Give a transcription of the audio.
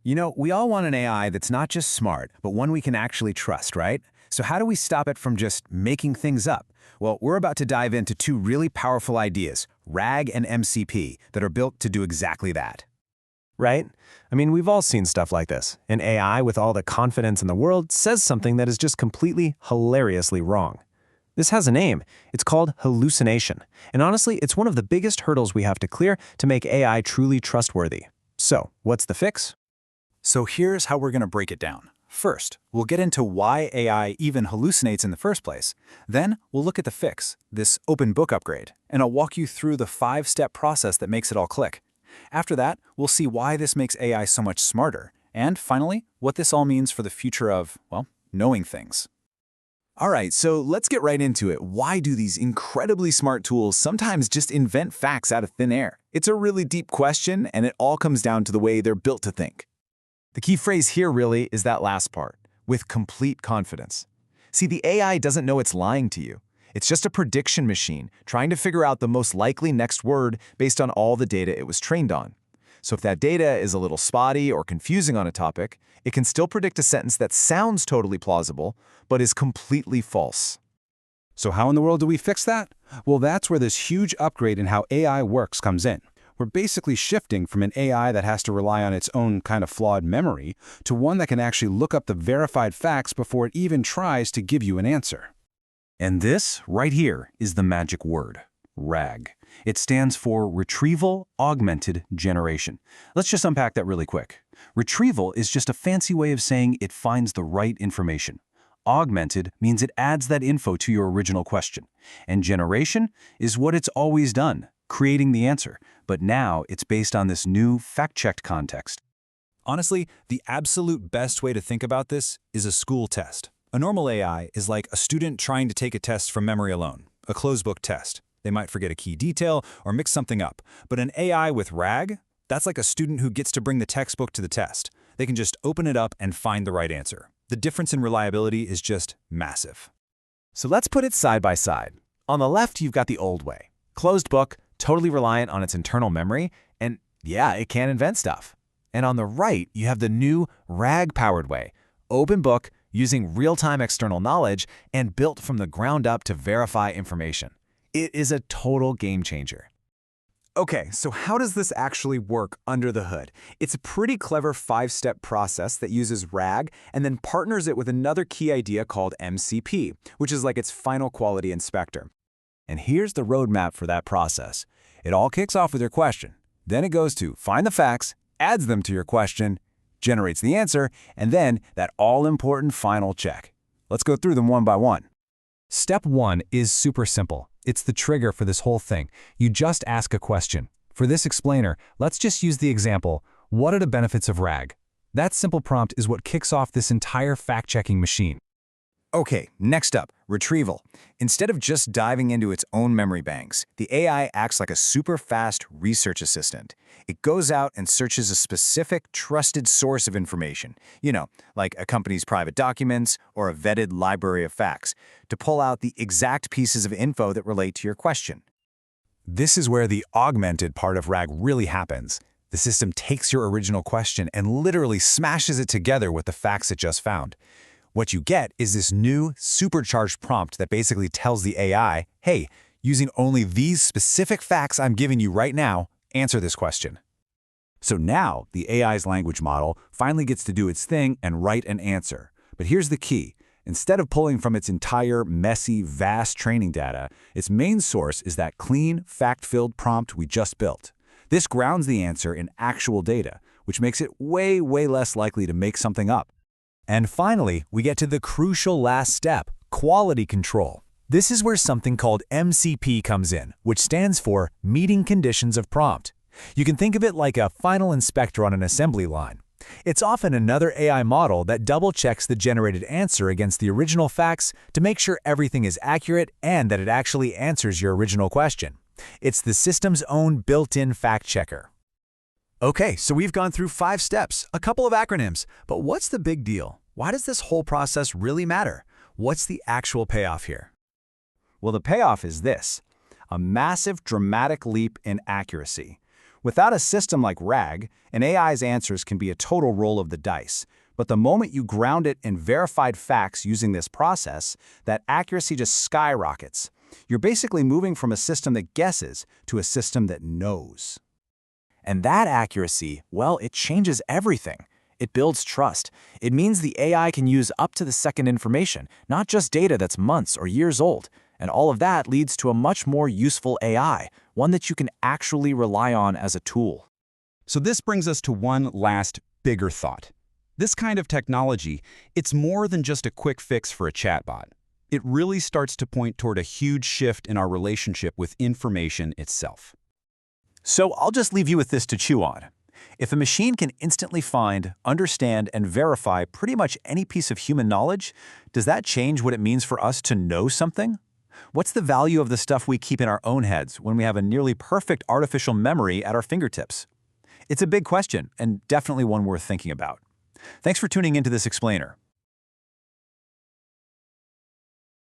We all want an AI that's not just smart, but one we can actually trust, right? So how do we stop it from just making things up? Well, we're about to dive into two really powerful ideas, RAG and MCP, that are built to do exactly that. Right? I mean, we've all seen stuff like this. An AI with all the confidence in the world says something that is just completely hilariously wrong. This has a name. It's called hallucination. And honestly, it's one of the biggest hurdles we have to clear to make AI truly trustworthy. So, what's the fix? So here's how we're going to break it down. First, we'll get into why AI even hallucinates in the first place. Then, we'll look at the fix, this open book upgrade, and I'll walk you through the 5-step process that makes it all click. After that, we'll see why this makes AI so much smarter. And finally, what this all means for the future of, well, knowing things. All right, so let's get right into it. Why do these incredibly smart tools sometimes just invent facts out of thin air? It's a really deep question, and it all comes down to the way they're built to think. The key phrase here really is that last part, with complete confidence. See, the AI doesn't know it's lying to you. It's just a prediction machine trying to figure out the most likely next word based on all the data it was trained on. So if that data is a little spotty or confusing on a topic, it can still predict a sentence that sounds totally plausible, but is completely false. So how in the world do we fix that? Well, that's where this huge upgrade in how AI works comes in. We're basically shifting from an AI that has to rely on its own kind of flawed memory to one that can actually look up the verified facts before it even tries to give you an answer. And this, right here, is the magic word, RAG. It stands for Retrieval-Augmented Generation. Let's just unpack that really quick. Retrieval is just a fancy way of saying it finds the right information. Augmented means it adds that info to your original question. And generation is what it's always done, creating the answer. But now it's based on this new fact-checked context. Honestly, the absolute best way to think about this is a school test. A normal AI is like a student trying to take a test from memory alone, a closed-book test. They might forget a key detail or mix something up. But an AI with RAG, that's like a student who gets to bring the textbook to the test. They can just open it up and find the right answer. The difference in reliability is just massive. So let's put it side by side. On the left, you've got the old way. Closed book, totally reliant on its internal memory, and yeah, it can invent stuff. And on the right, you have the new RAG-powered way. Open book, using real-time external knowledge, and built from the ground up to verify information. It is a total game changer. Okay, so how does this actually work under the hood? It's a pretty clever 5-step process that uses RAG and then partners it with another key idea called MCP, which is like its final quality inspector. And here's the roadmap for that process. It all kicks off with your question. Then it goes to find the facts, adds them to your question, generates the answer, and then that all-important final check. Let's go through them one by one. Step 1 is super simple. It's the trigger for this whole thing. You just ask a question. For this explainer, let's just use the example, what are the benefits of RAG? That simple prompt is what kicks off this entire fact-checking machine. Okay, next up, retrieval. Instead of just diving into its own memory banks, the AI acts like a super fast research assistant. It goes out and searches a specific trusted source of information, like a company's private documents or a vetted library of facts, to pull out the exact pieces of info that relate to your question. This is where the augmented part of RAG really happens. The system takes your original question and literally smashes it together with the facts it just found. What you get is this new, supercharged prompt that basically tells the AI, hey, using only these specific facts I'm giving you right now, answer this question. So now, the AI's language model finally gets to do its thing and write an answer. But here's the key. Instead of pulling from its entire, messy, vast training data, its main source is that clean, fact-filled prompt we just built. This grounds the answer in actual data, which makes it way less likely to make something up. And finally, we get to the crucial last step, quality control. This is where something called MCP comes in, which stands for Meeting Conditions of Prompt. You can think of it like a final inspector on an assembly line. It's often another AI model that double-checks the generated answer against the original facts to make sure everything is accurate and that it actually answers your original question. It's the system's own built-in fact-checker. Okay, so we've gone through 5 steps, a couple of acronyms, but what's the big deal? Why does this whole process really matter? What's the actual payoff here? Well, the payoff is this, a massive, dramatic leap in accuracy. Without a system like RAG, an AI's answers can be a total roll of the dice. But the moment you ground it in verified facts using this process, that accuracy just skyrockets. You're basically moving from a system that guesses to a system that knows. And that accuracy, well, it changes everything. It builds trust. It means the AI can use up-to-the-second information, not just data that's months or years old. And all of that leads to a much more useful AI, one that you can actually rely on as a tool. So this brings us to one last, bigger thought. This kind of technology, it's more than just a quick fix for a chatbot. It really starts to point toward a huge shift in our relationship with information itself. So I'll just leave you with this to chew on. If a machine can instantly find, understand, and verify pretty much any piece of human knowledge, does that change what it means for us to know something? What's the value of the stuff we keep in our own heads when we have a nearly perfect artificial memory at our fingertips? It's a big question, and definitely one worth thinking about. Thanks for tuning into this explainer.